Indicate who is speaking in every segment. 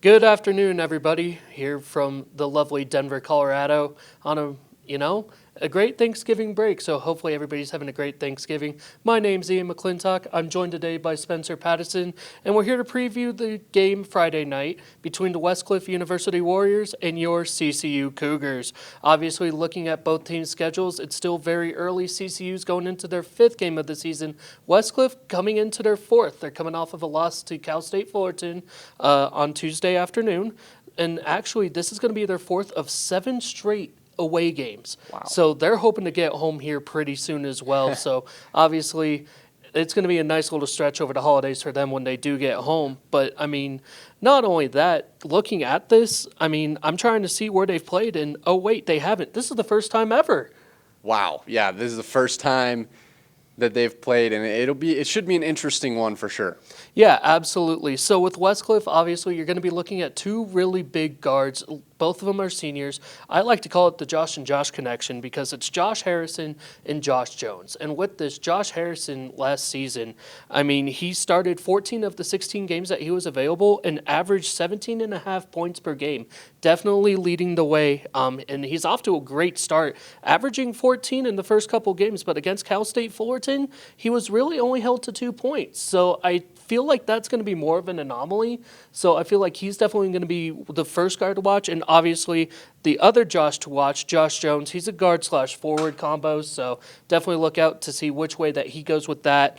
Speaker 1: Good afternoon, everybody, here from the lovely Denver, Colorado, on a great Thanksgiving break. So hopefully everybody's having a great Thanksgiving. My name's Ian McClintock. I'm joined today by Spencer Pattison, and we're here to preview the game Friday night between the Westcliff University Warriors and your CCU Cougars. Obviously, looking at both teams' schedules, it's still very early. CCU's going into their fifth game of the season. Westcliff coming into their fourth. They're coming off of a loss to Cal State Fullerton on Tuesday afternoon. And actually, this is going to be their fourth of 7 straight away games.
Speaker 2: Wow.
Speaker 1: So they're hoping to get home here pretty soon as well. So obviously it's going to be a nice little stretch over the holidays for them when they do get home. But I mean, not only that, looking at this, I mean, I'm trying to see where they've played and oh wait, they haven't. This is the first time ever.
Speaker 2: Wow. Yeah, this is the first time that they've played, and it should be an interesting one for sure.
Speaker 1: Yeah, absolutely. So with Westcliff, obviously, you're going to be looking at 2 really big guards. Both of them are seniors. I like to call it the Josh and Josh connection because it's Josh Harrison and Josh Jones. And with this, Josh Harrison last season, I mean, he started 14 of the 16 games that he was available and averaged 17.5 points per game, definitely leading the way. And he's off to a great start, averaging 14 in the first couple games. But against Cal State Fullerton, he was really only held to 2 points. So I feel like that's going to be more of an anomaly. So I feel like he's definitely going to be the first guard to watch. And obviously, the other Josh to watch, Josh Jones, he's a guard/forward combo. So definitely look out to see which way that he goes with that.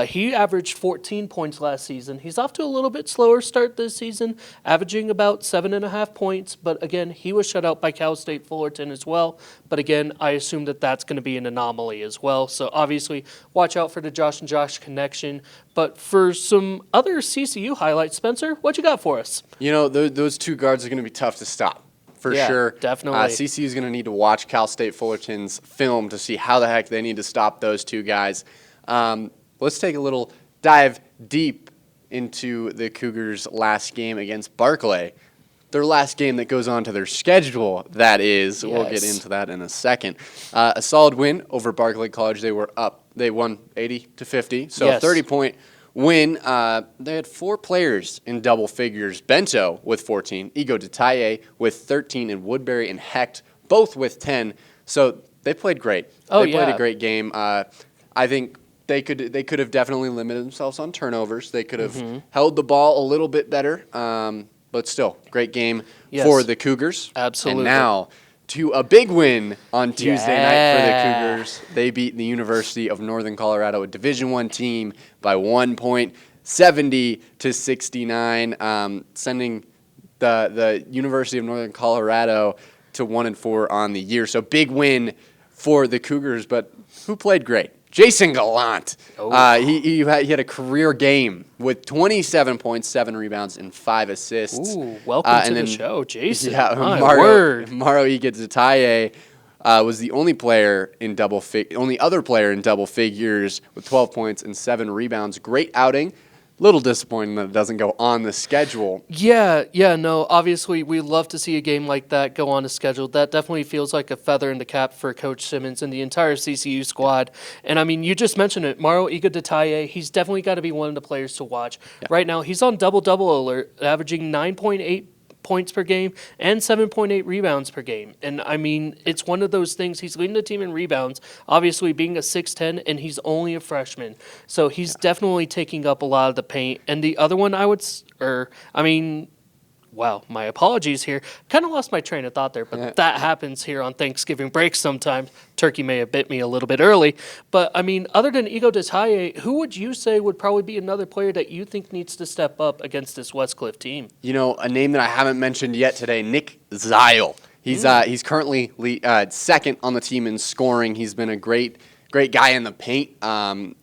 Speaker 1: He averaged 14 points last season. He's off to a little bit slower start this season, averaging about 7.5 points. But again, he was shut out by Cal State Fullerton as well. But again, I assume that that's going to be an anomaly as well. So obviously, watch out for the Josh and Josh connection. But for some other CCU highlights, Spencer, what you got for us?
Speaker 2: You know, those 2 guards are going to be tough to stop, for sure.
Speaker 1: Definitely.
Speaker 2: CCU is going to need to watch Cal State Fullerton's film to see how the heck they need to stop those 2 guys. Let's take a little dive deep into the Cougars' last game against Barclay. Their last game that goes on to their schedule, that is. Yes. We'll get into that in a second. A solid win over Barclay College. They were up. They won 80-50, so
Speaker 1: yes.
Speaker 2: 30-point win. They had 4 players in double figures. Bento with 14, Ego Detaye with 13, and Woodbury and Hecht both with 10. So they played great. They played a great game. I think they could have definitely limited themselves on turnovers. They could have held the ball a little bit better. But still, great game for the Cougars.
Speaker 1: Absolutely.
Speaker 2: And now to a big win on Tuesday night for the Cougars. They beat the University of Northern Colorado, a Division I team, by 1 point, 70-69, sending the University of Northern Colorado to 1-4 on the year. So big win for the Cougars, but who played great? Jason Gallant. He had a career game with 27 points, 7 rebounds, and 5 assists.
Speaker 1: Ooh, welcome to the show, Jason.
Speaker 2: Yeah,
Speaker 1: Maro
Speaker 2: Igedetaye was the only other player in double figures with 12 points and 7 rebounds. Great outing. Little disappointing that it doesn't go on the schedule.
Speaker 1: No, obviously we love to see a game like that go on the schedule. That definitely feels like a feather in the cap for Coach Simmons and the entire CCU squad. And I mean, you just mentioned it, Maro Igedetaye, he's definitely got to be one of the players to watch. Yeah. Right now, he's on double-double alert, averaging 9.8 points per game and 7.8 rebounds per game. And I mean, it's one of those things. He's leading the team in rebounds, obviously being a 6'10", and he's only a freshman. So he's definitely taking up a lot of the paint. And the other one wow, my apologies here. Kind of lost my train of thought there, but that happens here on Thanksgiving break sometimes. Turkey may have bit me a little bit early. But, I mean, other than Ego Detaye, who would you say would probably be another player that you think needs to step up against this Westcliff team?
Speaker 2: You know, a name that I haven't mentioned yet today, Nick Zile. He's currently second on the team in scoring. He's been a great guy in the paint.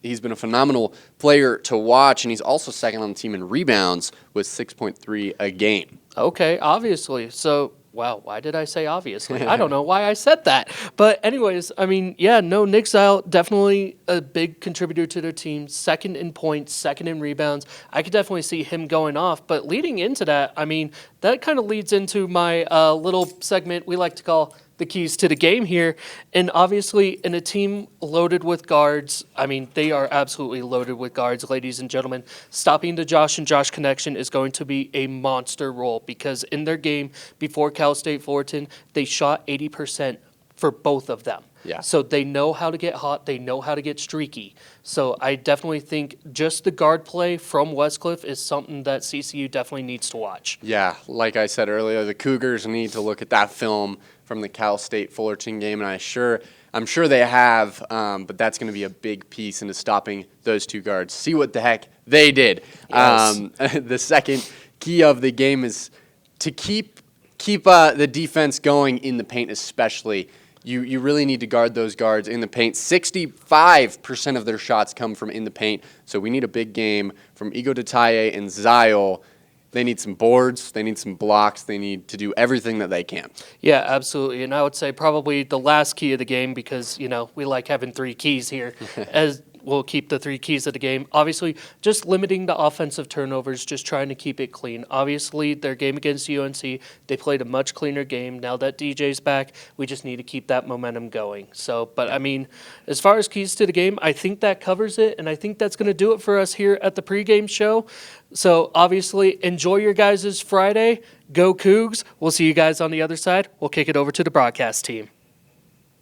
Speaker 2: He's been a phenomenal player to watch, and he's also second on the team in rebounds with 6.3 a game.
Speaker 1: Okay, obviously. So, wow, why did I say obviously? I don't know why I said that. But anyways, I mean, Nick Zile, definitely a big contributor to their team. Second in points, second in rebounds. I could definitely see him going off. But leading into that, I mean, that kind of leads into my little segment we like to call the keys to the game here. And obviously, in a team loaded with guards, I mean, they are absolutely loaded with guards, ladies and gentlemen. Stopping the Josh and Josh connection is going to be a monster role because in their game before Cal State Fullerton, they shot 80% for both of them.
Speaker 2: Yeah.
Speaker 1: So they know how to get hot. They know how to get streaky. So I definitely think just the guard play from Westcliff is something that CCU definitely needs to watch.
Speaker 2: Yeah, like I said earlier, the Cougars need to look at that film from the Cal State Fullerton game, and I'm sure they have, but that's going to be a big piece into stopping those two guards. See what the heck they did.
Speaker 1: Yes.
Speaker 2: The second key of the game is to keep the defense going in the paint, especially. You really need to guard those guards in the paint. 65% of their shots come from in the paint, so we need a big game from Ego Detaye and Zyle. They need some boards. They need some blocks. They need to do everything that they can.
Speaker 1: Yeah, absolutely. And I would say probably the last key of the game because, we like having 3 keys here as we'll keep the 3 keys of the game. Obviously, just limiting the offensive turnovers, just trying to keep it clean. Obviously, their game against UNC, they played a much cleaner game. Now that DJ's back, we just need to keep that momentum going. So, but I mean, as far as keys to the game, I think that covers it, and I think that's going to do it for us here at the pregame show. So, obviously, enjoy your guys' Friday. Go Cougs. We'll see you guys on the other side. We'll kick it over to the broadcast team.